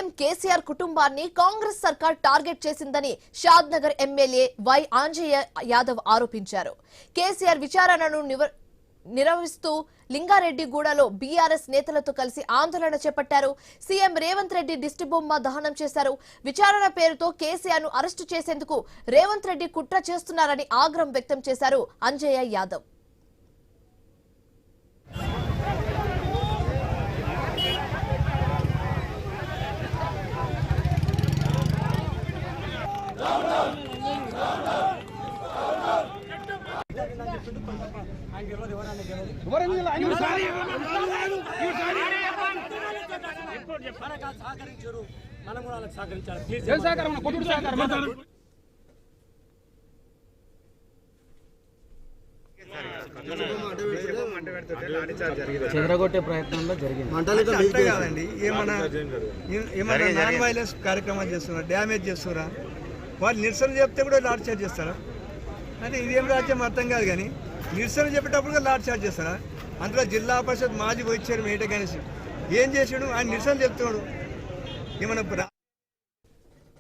CM KCR కుటుంబాన్ని కాంగ్రెస్ సర్కార్ target చేసిందని షాద్నగర్ ఎమ్మెల్యే వై ఆంజనేయ యాదవ్ ఆరోపించారు. కేసీఆర్ విచారణను నిర్వహిస్తూ లింగారెడ్డిగూడలో బీఆర్ఎస్ నేతలతో కలిసి ఆందోళన చేపట్టారు. సీఎం రేవంత్ రెడ్డి దిష్టిబొమ్మ దహనం చేశారు. విచారణ పేరుతో కేసీఆర్ ను అరెస్టు చేసేందుకు రేవంత్ రెడ్డి కుట్ర చేస్తున్నారని ఆగ్రహం వ్యక్తం చేశారు ఆంజనేయ యాదవ్. చెదరగొట్టే ప్రయత్నంలో జరిగింది. అంతే కాదండి, ఏమన్నా నాన్ వైలెన్స్ కార్యక్రమాలు చేస్తున్నారా, డ్యామేజ్ చేస్తున్నారా? వాళ్ళు నిరసన చెప్తే కూడా లాఠీ చార్జ్ చేస్తారా? అంటే ఇదేం రాజ్యం అర్థం కాదు. కానీ నిరసన చెప్పేటప్పుడు కూడా లాఠీ చార్జ్ చేస్తారా? అందులో జిల్లా పరిషత్ మాజీ వైస్ చైర్మన్ ఏట గణేష్ ఏం చేసాడు? ఆయన నిరసన చెప్తున్నాడు. ఏమన్నా